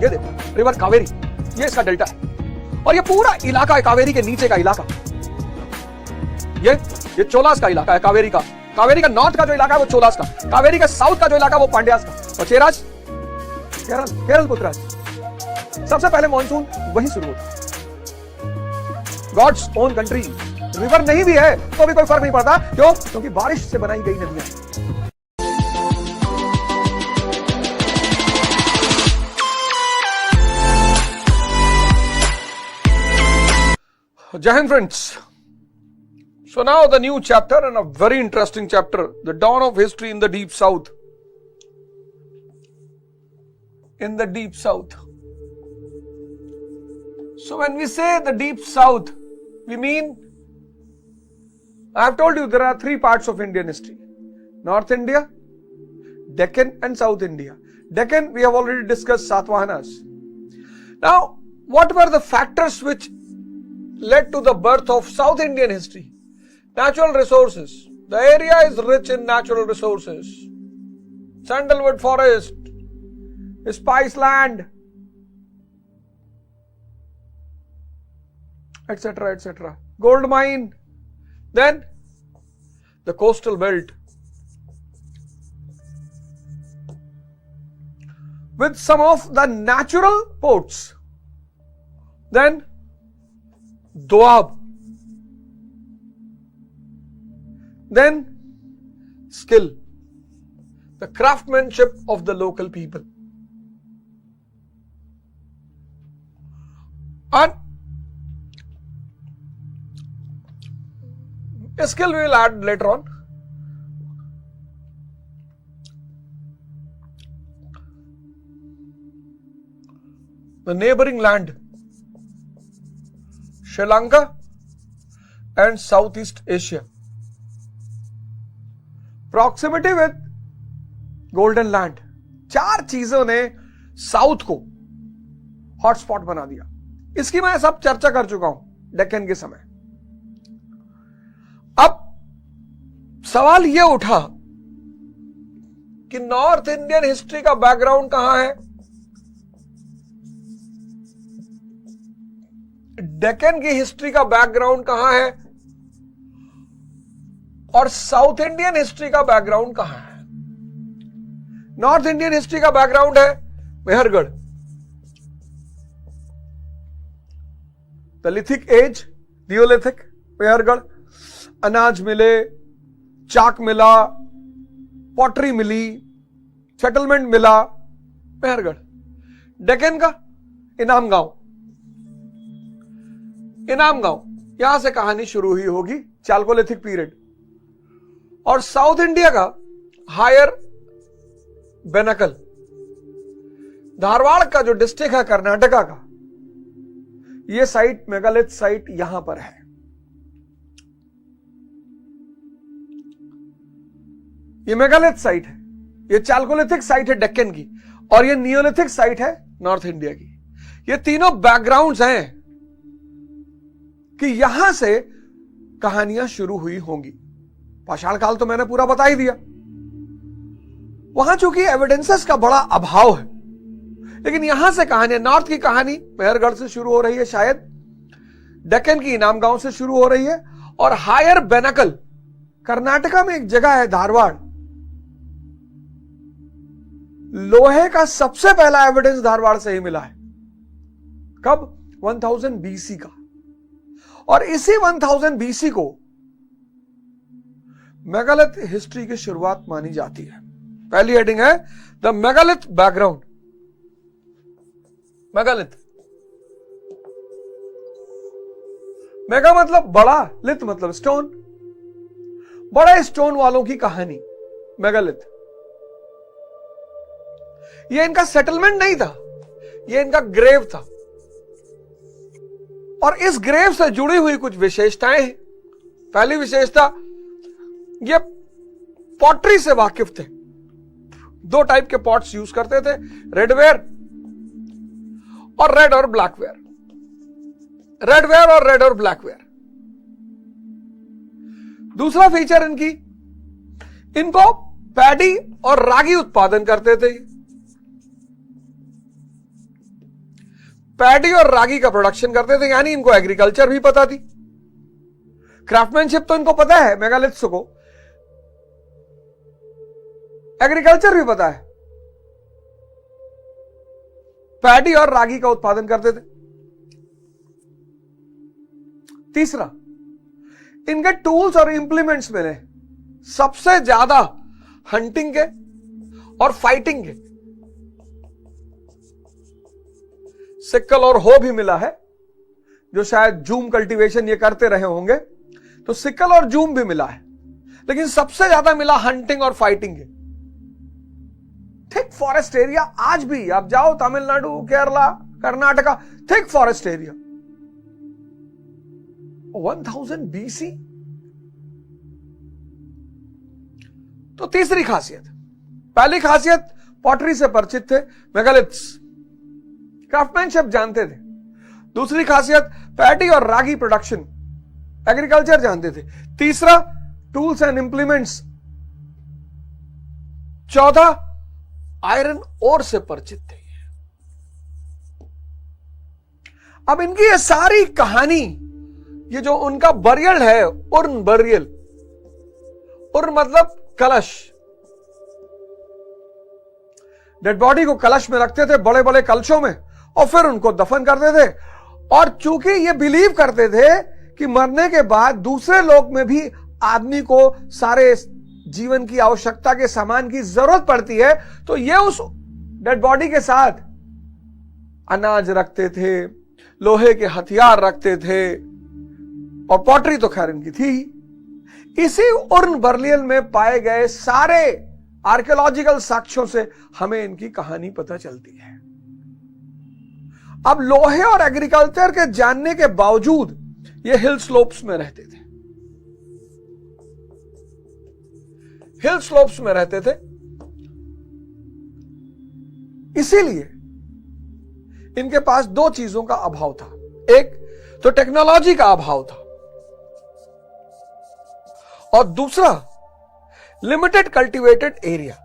ये देखो रिवर कावेरी, ये इसका डेल्टा है और ये पूरा इलाका है कावेरी के नीचे का इलाका, ये चोलास का इलाका है कावेरी का। कावेरी का नॉर्थ का जो इलाका है वो चोलास का, कावेरी का साउथ का जो इलाका वो पांड्यास का, और चेराज केरल पुत्राज। सबसे पहले मॉनसून वहीं शुरू होता है। गॉड्स ओन कंट्री, रिवर नहीं भी है तो भी कोई फर्क नहीं पड़ता, क्यों? क्योंकि बारिश से बनाई गई नदियां। Jai Hind friends. So now the new chapter, and a very interesting chapter, the dawn of history in the deep south. In the deep south. So when we say the deep south, we mean, I have told you there are three parts of Indian history. North India, Deccan and South India. Deccan we have already discussed, Satavahanas. Now what were the factors which led to the birth of South Indian history? Natural resources. The area is rich in natural resources. Sandalwood forest, spice land, etc., etc. Gold mine. Then the coastal belt with some of the natural ports. Then Doab. Then skill, the craftsmanship of the local people. And a skill we will add later on. The neighboring land, Sri Lanka and Southeast Asia. Proximity with Golden Land. चार चीजों ने south को hotspot बना दिया। इसकी मैं सब चर्चा कर चुका हूं डेक्कन के समय। अब सवाल यह उठा कि नॉर्थ इंडियन हिस्ट्री का बैकग्राउंड कहां है, डेक्कन की हिस्ट्री का बैकग्राउंड कहां है, और साउथ इंडियन हिस्ट्री का बैकग्राउंड कहां है। नॉर्थ इंडियन हिस्ट्री का बैकग्राउंड है Mehrgarh, the lithic age, Neolithic, Mehrgarh. अनाज मिले, चाक मिला, पॉटरी मिली, सेटलमेंट मिला, मेहरगढ़। डेक्कन का इनाम गांव, इनाम गांव, यहां से कहानी शुरू हुई होगी, चालकोलिथिक पीरियड। और साउथ इंडिया का हायर बेनकल, धारवाड़ का जो डिस्ट्रिक्ट है कर्नाटका का, यह साइट मेगालिथ साइट यहां पर है। ये मेगालिथ साइट है, ये चालकोलिथिक साइट है डेक्कन की, और ये नियोलिथिक साइट है नॉर्थ इंडिया की। ये तीनों बैकग्राउंड्स हैं कि यहां से कहानियां शुरू हुई होंगी। पाषाण काल तो मैंने पूरा बता ही दिया। वहां चूंकि एविडेंसेस का बड़ा अभाव है, लेकिन यहां से कहानी, नॉर्थ की कहानी मेहरगढ़ से शुरू हो रही है, शायद डेक्कन की इनाम गांव से शुरू हो रही है, और हायर बेनकल कर्नाटका में एक जगह है धारवाड़। लोहे का सबसे पहला एविडेंस धारवाड़ से ही मिला है। कब? 1000 BC का। और इसी 1000 BC को मेगालिथ हिस्ट्री की शुरुआत मानी जाती है। पहली हेडिंग है the megalith background. Megalith, mega मतलब बड़ा, लिथ मतलब स्टोन, बड़े स्टोन वालों की कहानी मेगालिथ। यह इनका सेटलमेंट नहीं था, यह इनका ग्रेव था, और इस ग्रेव से जुड़ी हुई कुछ विशेषताएं हैं। पहली विशेषता, ये पॉटरी से वाकिफ थे। दो टाइप के पॉट्स यूज करते थे, रेडवेयर और रेड और ब्लैकवेयर। रेडवेयर और रेड और ब्लैकवेयर। दूसरा फीचर इनकी, इनको पैडी और रागी उत्पादन करते थे। पैडी और रागी का प्रोडक्शन करते थे, यानी इनको एग्रीकल्चर भी पता थी। क्राफ्टमैनशिप तो इनको पता है, मेगालिथ्स को एग्रीकल्चर भी पता है। पैडी और रागी का उत्पादन करते थे। तीसरा, इनके टूल्स और इंप्लीमेंट्स मिले सबसे ज्यादा हंटिंग के और फाइटिंग के। सिक्कल और हो भी मिला है, जो शायद जूम कल्टीवेशन ये करते रहे होंगे, तो सिक्कल और जूम भी मिला है, लेकिन सबसे ज्यादा मिला हंटिंग और फाइटिंग के। थिक फॉरेस्ट एरिया आज भी आप जाओ Tamil Nadu, Kerala, Karnataka, thick forest area. 1000 BC। तो तीसरी खासियत, पहली खासियत पॉटरी से परिचित थे, मेगालिथ्स, क्राफ्टमैनशिप जानते थे। दूसरी खासियत पैडी और रागी प्रोडक्शन, एग्रीकल्चर जानते थे। तीसरा, टूल्स एंड इंप्लीमेंट्स। चौथा, आयरन ओर से परिचित थे। अब इनकी ये सारी कहानी, ये जो उनका बरियल है, उर्न बरियल, उर्न मतलब कलश, डेड बॉडी को कलश में रखते थे, बड़े बड़े कलशों में, और फिर उनको दफन करते थे। और चूंकि ये बिलीव करते थे कि मरने के बाद दूसरे लोक में भी आदमी को सारे जीवन की आवश्यकता के सामान की जरूरत पड़ती है, तो ये उस डेड बॉडी के साथ अनाज रखते थे, लोहे के हथियार रखते थे, और पॉटरी तो खैर इनकी थी। इसी उर्न बरियल में पाए गए सारे आर्कियोलॉजिकल साक्ष्यों से हमें इनकी कहानी पता चलती है। अब लोहे और एग्रीकल्चर के जानने के बावजूद ये हिल स्लोप्स में रहते थे, हिल स्लोप्स में रहते थे। इसीलिए इनके पास दो चीजों का अभाव था। एक तो टेक्नोलॉजी का अभाव था, और दूसरा limited cultivated area.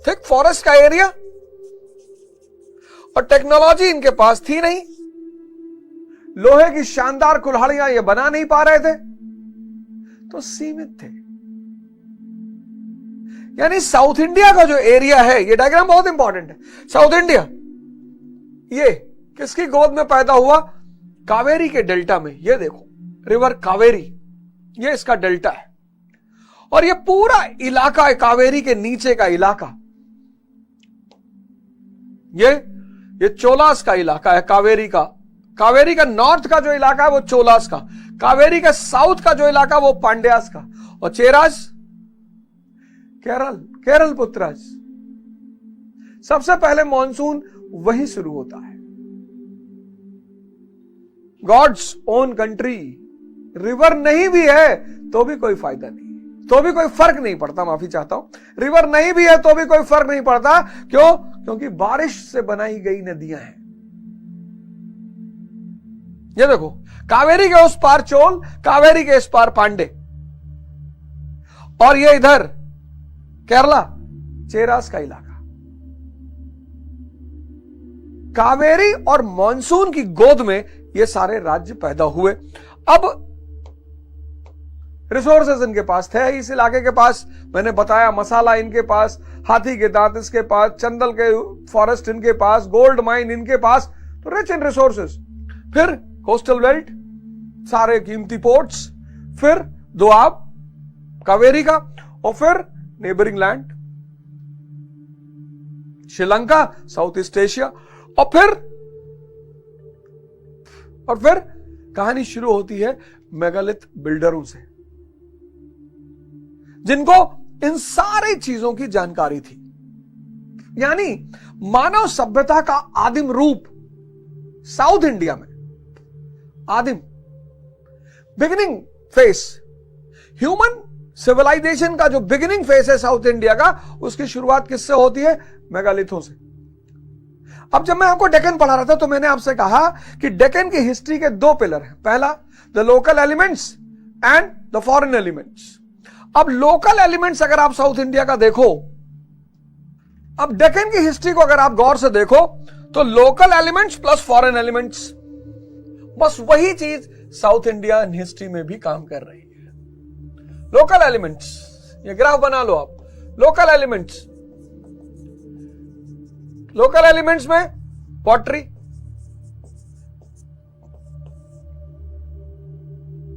Thick forest का एरिया और टेक्नोलॉजी इनके पास थी नहीं। लोहे की शानदार कुल्हाड़ियां ये बना नहीं पा रहे थे, तो सीमित थे। यानी साउथ इंडिया का जो एरिया है, ये डायग्राम बहुत इंपॉर्टेंट है। साउथ इंडिया ये किसकी गोद में पैदा हुआ? कावेरी के डेल्टा में। ये देखो रिवर कावेरी, ये इसका डेल्टा है, और ये पूरा इलाका है कावेरी के नीचे का इलाका, ये चोलास का इलाका है। कावेरी का नॉर्थ का जो इलाका है वो चोलास का, कावेरी का साउथ का जो इलाका वो पांड्यास का, और चेराज केरल पुत्राज। सबसे पहले मॉनसून वहीं शुरू होता है। God's own country. रिवर नहीं भी है तो भी कोई फायदा नहीं, तो भी कोई फर्क नहीं पड़ता। माफी चाहता हूं, रिवर नहीं भी है तो भी कोई फर्क नहीं पड़ता। क्यों? क्योंकि बारिश से बनाई गई नदियां हैं। ये देखो, कावेरी के उस पार चोल, कावेरी के इस पार पांडे, और ये इधर केरला चेरास का इलाका। कावेरी और मॉनसून की गोद में ये सारे राज्य पैदा हुए। अब रिसोर्सेज इनके पास थे इस इलाके के पास। मैंने बताया मसाला इनके पास, हाथी के दांत इसके पास, चंदल के फॉरेस्ट इनके पास, गोल्ड माइन इनके पास, तो रिच इन रिसोर्सेज। फिर कोस्टल बेल्ट, सारे कीमती पोर्ट्स, फिर दोआब कावेरी का, और फिर neighbouring land Sri Lanka, south east Asia, और फिर कहानी शुरू होती है मेगालिथ बिल्डरों से, जिनको इन सारी चीजों की जानकारी थी। यानी मानव सभ्यता का आदिम रूप साउथ इंडिया में, आदिम बिगिनिंग फेस, ह्यूमन सिविलाइजेशन का जो बिगिनिंग फेस है साउथ इंडिया का, उसकी शुरुआत किससे होती है? मेगालिथों से। अब जब मैं आपको डेक्कन पढ़ा रहा था तो मैंने आपसे कहा कि डेक्कन की हिस्ट्री के दो पिलर हैं। पहला the local elements and the foreign elements. अब लोकल एलिमेंट्स अगर आप साउथ इंडिया का देखो अब डेक्कन की हिस्ट्री को अगर आप गौर से देखो तो local elements plus foreign elements, बस वही चीज साउथ इंडियन हिस्ट्री में भी काम कर रही है। लोकल एलिमेंट्स, ये ग्राफ बना लो आप। लोकल एलिमेंट्स, लोकल एलिमेंट्स में पॉटरी,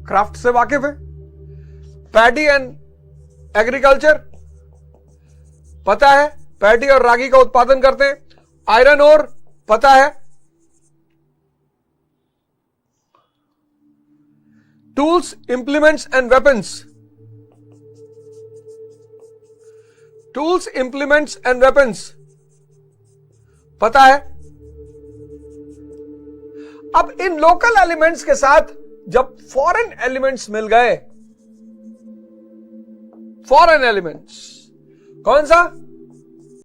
क्राफ्ट से वाकिफ है, पैडी एंड एग्रीकल्चर पता है, पैडी और रागी का उत्पादन करते हैं, आयरन ओर पता है, tools, implements and weapons, tools, implements and weapons पता है। अब इन लोकल एलिमेंट्स के साथ जब फॉरेन एलिमेंट्स मिल गए, फॉरेन एलिमेंट्स कौन सा?